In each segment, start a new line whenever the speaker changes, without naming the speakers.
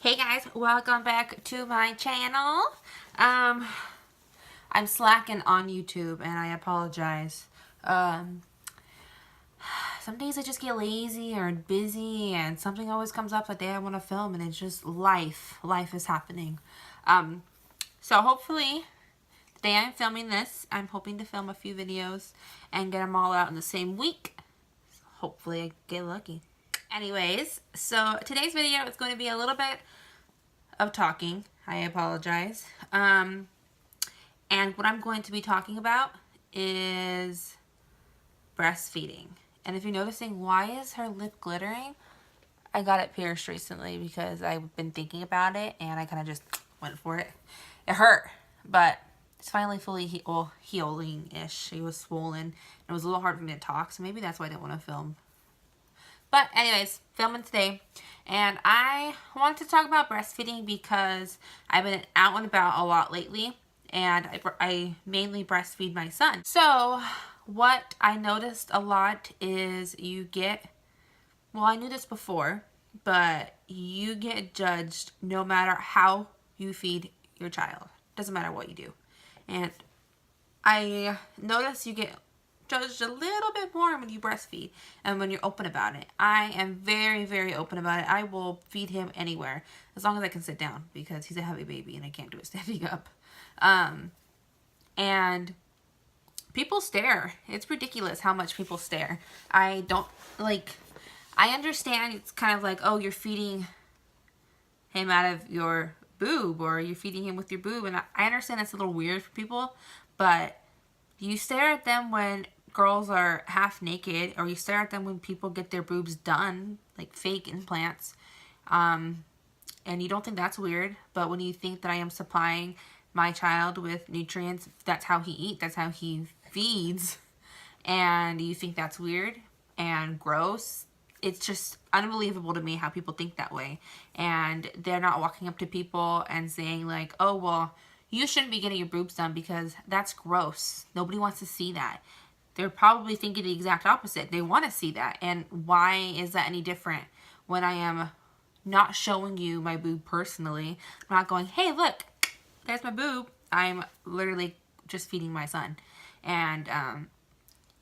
Hey guys, welcome back to my channel. I'm slacking on YouTube and I apologize. Some days I just get lazy or busy and something always comes up that day I want to film and it's just life. Life is happening. So hopefully the day I'm filming this, I'm hoping to film a few videos and get them all out in the same week. So hopefully I get lucky. Anyways, so today's video is going to be a little bit of talking. I apologize. And what I'm going to be talking about is breastfeeding. And if you're noticing, why is her lip glittering? I got it pierced recently because I've been thinking about it and I kind of just went for it. It hurt, but it's finally fully healing-ish. It was swollen. It was a little hard for me to talk, so maybe that's why I didn't want to film. But anyways, filming today, and I wanted to talk about breastfeeding because I've been out and about a lot lately, and I mainly breastfeed my son. So what I noticed a lot is you get, well, I knew this before, but you get judged no matter how you feed your child. Doesn't matter what you do. And I noticed you get judged a little bit more when you breastfeed and when you're open about it. I am very, very open about it. I will feed him anywhere as long as I can sit down because he's a heavy baby and I can't do it standing up. And people stare. It's ridiculous how much people stare. I don't, like, I understand it's kind of like, oh, you're feeding him out of your boob or you're feeding him with your boob. And I understand that's a little weird for people, but you stare at them when girls are half naked, or you stare at them when people get their boobs done, like fake implants, and you don't think that's weird. But when you think that I am supplying my child with nutrients, that's how he eats, that's how he feeds, and you think that's weird and gross, it's just unbelievable to me how people think that way. And they're not walking up to people and saying like, oh, well, you shouldn't be getting your boobs done because that's gross. Nobody wants to see that. They're probably thinking the exact opposite. They want to see that. And why is that any different when I am not showing you my boob personally? I'm not going, hey, look, there's my boob. I'm literally just feeding my son. And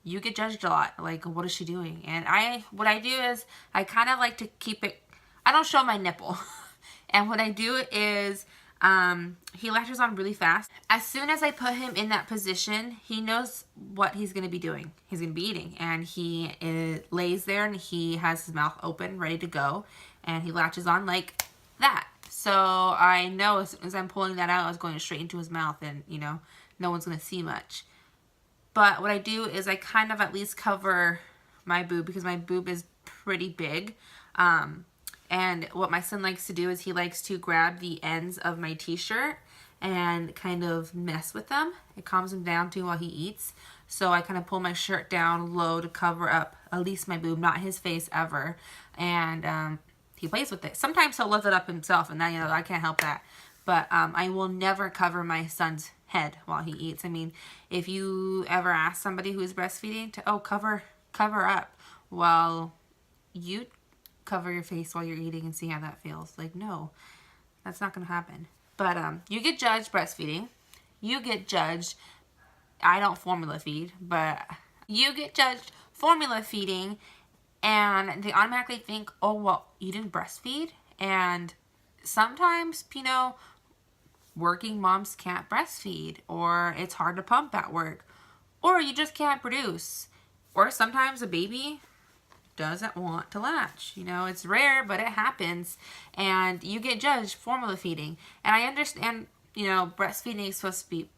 you get judged a lot. Like, what is she doing? And what I do is I kind of like to keep it, I don't show my nipple. And what I do is he latches on really fast. As soon as I put him in that position, he knows what he's going to be doing. He's going to be eating. And he lays there and he has his mouth open, ready to go. And he latches on like that. So I know as soon as I'm pulling that out, I was going straight into his mouth and, you know, no one's going to see much. But what I do is I kind of at least cover my boob because my boob is pretty big. And what my son likes to do is he likes to grab the ends of my t-shirt and kind of mess with them. It calms him down too while he eats. So I kind of pull my shirt down low to cover up at least my boob, not his face ever. And he plays with it. Sometimes he'll lift it up himself and then, you know, I can't help that. But I will never cover my son's head while he eats. I mean, if you ever ask somebody who is breastfeeding to, oh, cover up, well, you cover your face while you're eating and see how that feels. Like, no, that's not going to happen. But you get judged breastfeeding. You get judged, I don't formula feed, but you get judged formula feeding, and they automatically think, oh, well, you didn't breastfeed? And sometimes, you know, working moms can't breastfeed, or it's hard to pump at work, or you just can't produce, or sometimes a baby doesn't want to latch. You know, it's rare, but it happens, and you get judged formula feeding. And I understand, you know, breastfeeding is supposed to be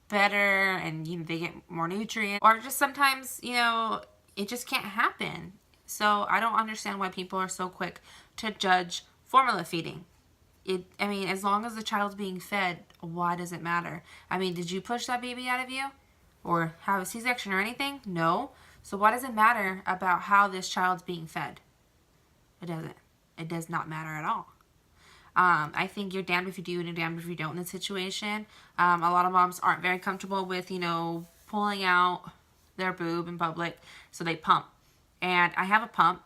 better, and, you know, they get more nutrients, or just sometimes, you know, it just can't happen. So I don't understand why people are so quick to judge formula feeding. I mean, as long as the child's being fed, why does it matter? I mean, did you push that baby out of you? Or have a C-section or anything? No. So why does it matter about how this child's being fed? It doesn't. It does not matter at all. I think you're damned if you do and you're damned if you don't in this situation. A lot of moms aren't very comfortable with, you know, pulling out their boob in public, so they pump. And I have a pump.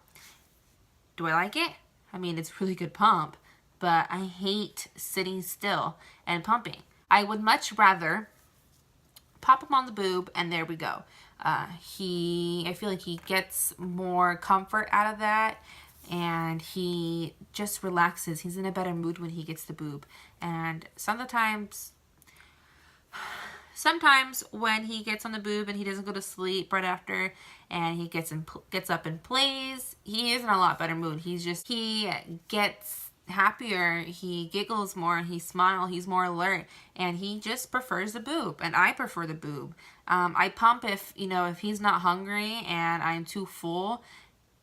Do I like it? I mean, it's a really good pump, but I hate sitting still and pumping. I would much rather pop him on the boob and there we go. I feel like he gets more comfort out of that, and he just relaxes. He's in a better mood when he gets the boob. And sometimes when he gets on the boob and he doesn't go to sleep right after, and he gets up and plays, he is in a lot better mood. He gets happier, he giggles more, he smiles, he's more alert, and he just prefers the boob, and I prefer the boob. I pump if he's not hungry and I'm too full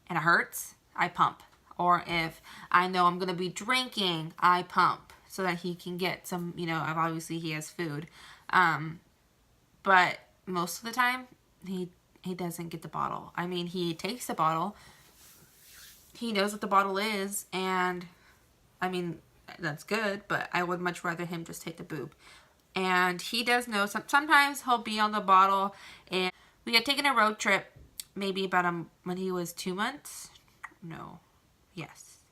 and it hurts, I pump. Or if I know I'm gonna be drinking, I pump so that he can get some, obviously he has food. But most of the time he doesn't get the bottle. I mean, he takes the bottle, he knows what the bottle is, and I mean, that's good, but I would much rather him just take the boob. And he does know, sometimes he'll be on the bottle. And we had taken a road trip maybe about when he was 2 months. No, yes,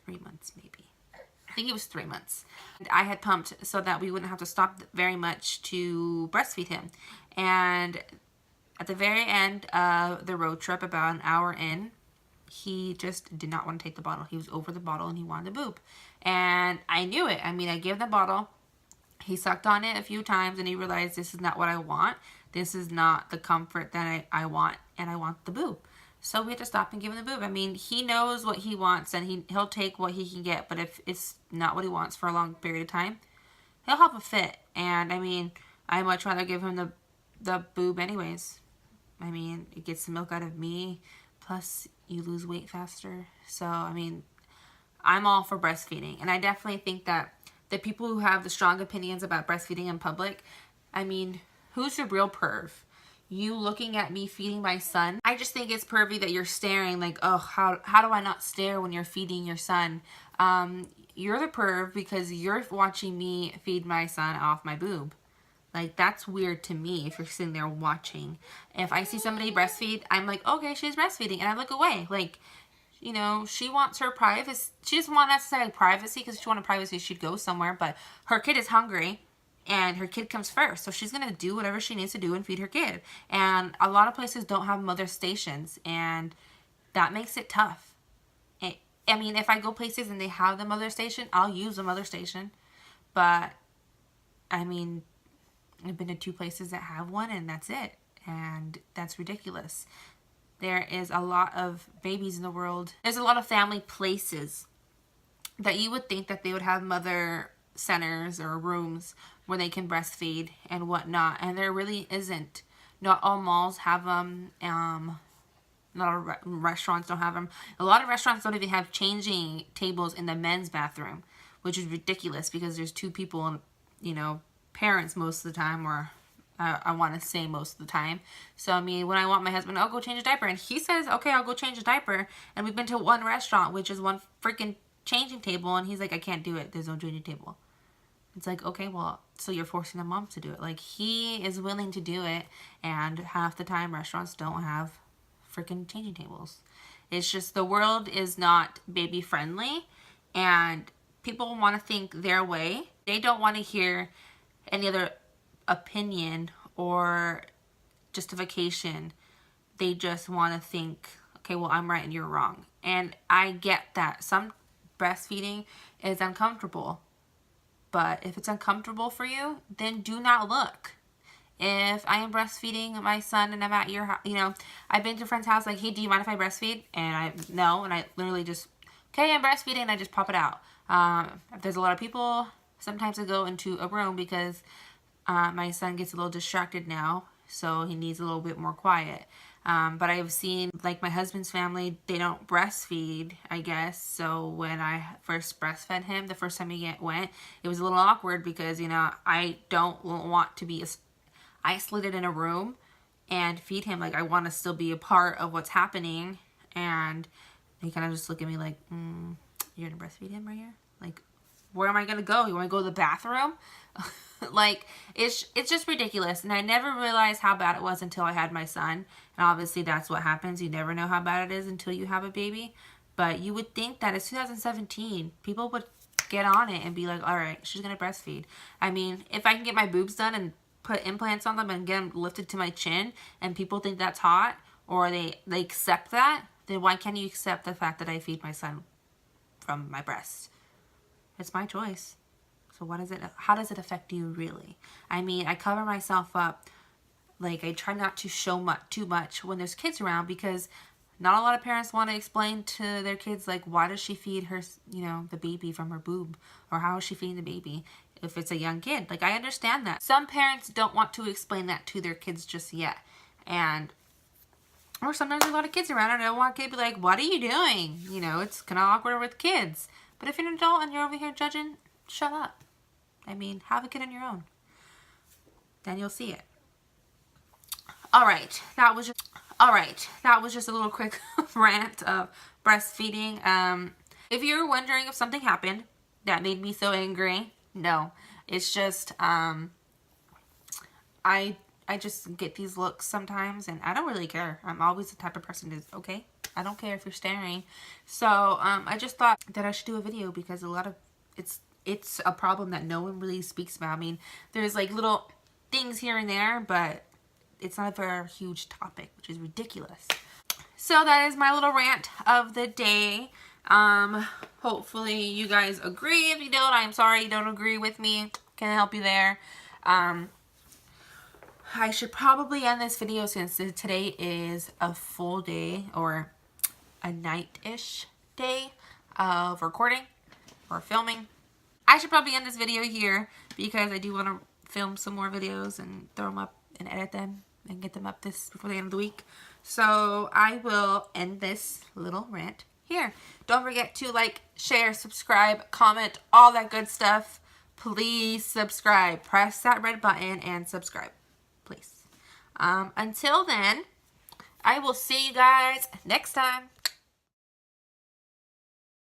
3 months maybe. I think it was 3 months. And I had pumped so that we wouldn't have to stop very much to breastfeed him. And at the very end of the road trip, about an hour in, he just did not want to take the bottle. He was over the bottle and he wanted the boob. And I knew it. I mean, I gave him the bottle. He sucked on it a few times and he realized this is not what I want. This is not the comfort that I want, and I want the boob. So we had to stop and give him the boob. I mean, he knows what he wants, and he'll take what he can get. But if it's not what he wants for a long period of time, he'll have a fit. And I mean, I much rather give him the boob anyways. I mean, it gets the milk out of me. Plus, you lose weight faster. So, I mean, I'm all for breastfeeding. And I definitely think that the people who have the strong opinions about breastfeeding in public, I mean, who's the real perv? You looking at me feeding my son? I just think it's pervy that you're staring like, oh, how do I not stare when you're feeding your son? You're the perv because you're watching me feed my son off my boob. Like, that's weird to me if you're sitting there watching. If I see somebody breastfeed, I'm like, okay, she's breastfeeding. And I look away. Like, she wants her privacy. She doesn't want necessarily privacy, because if she wanted privacy, she'd go somewhere. But her kid is hungry, and her kid comes first. So she's going to do whatever she needs to do and feed her kid. And a lot of places don't have mother stations, and that makes it tough. I mean, if I go places and they have the mother station, I'll use the mother station. But, I mean, I've been to 2 places that have one, and that's it. And that's ridiculous. There is a lot of babies in the world. There's a lot of family places that you would think that they would have mother centers or rooms where they can breastfeed and whatnot. And there really isn't. Not all malls have them. Not all restaurants don't have them. A lot of restaurants don't even have changing tables in the men's bathroom, which is ridiculous because there's 2 people, parents most of the time, or I want to say most of the time. So, I mean, when I want my husband, I'll go change a diaper. And he says, okay, I'll go change a diaper. And we've been to one restaurant, which is one freaking changing table. And he's like, I can't do it. There's no changing table. It's like, okay, well, so you're forcing the mom to do it. Like, he is willing to do it. And half the time, restaurants don't have freaking changing tables. It's just the world is not baby friendly. And people want to think their way. They don't want to hear any other opinion or justification. They just want to think, okay, well, I'm right and you're wrong. And I get that some breastfeeding is uncomfortable, but if it's uncomfortable for you, then do not look. If I am breastfeeding my son and I'm at your house, I've been to a friend's house like, hey, do you mind if I breastfeed? And no, and I literally just, okay, I'm breastfeeding, and I just pop it out. If there's a lot of people, sometimes I go into a room because my son gets a little distracted now, so he needs a little bit more quiet. But I've seen, like, my husband's family, they don't breastfeed, I guess. So when I first breastfed him, the first time he went, it was a little awkward because, I don't want to be isolated in a room and feed him. Like, I want to still be a part of what's happening. And they kind of just look at me like, you're going to breastfeed him right here? Like, where am I going to go? You want to go to the bathroom? Like, it's just ridiculous. And I never realized how bad it was until I had my son. And obviously that's what happens. You never know how bad it is until you have a baby. But you would think that it's 2017. People would get on it and be like, all right, she's going to breastfeed. I mean, if I can get my boobs done and put implants on them and get them lifted to my chin and people think that's hot, or they accept that, then why can't you accept the fact that I feed my son from my breast? It's my choice. So how does it affect you really? I mean, I cover myself up. Like, I try not to show too much when there's kids around, because not a lot of parents want to explain to their kids, like, why does she feed her, you know, the baby from her boob? Or how is she feeding the baby if it's a young kid? Like, I understand that. Some parents don't want to explain that to their kids just yet. Or sometimes there's a lot of kids around and I don't want a kid to be like, what are you doing? You know, it's kind of awkward with kids. But if you're an adult and you're over here judging, shut up. I mean, have a kid on your own. Then you'll see it. Alright, that was just a little quick rant of breastfeeding. If you're wondering if something happened that made me so angry, no. It's just, I just get these looks sometimes and I don't really care. I'm always the type of person who's, okay, I don't care if you're staring. So, I just thought that I should do a video because it's a problem that no one really speaks about. I mean, there's like little things here and there, but it's not a very huge topic, which is ridiculous. So that is my little rant of the day. Hopefully you guys agree. If you don't, I'm sorry you don't agree with me. Can I help you there? I should probably end this video since today is a full day or a night-ish day of recording or filming. I should probably end this video here because I do want to film some more videos and throw them up and edit them and get them up before the end of the week. So I will end this little rant here. Don't forget to like, share, subscribe, comment, all that good stuff. Please subscribe. Press that red button and subscribe, please. Until then, I will see you guys next time.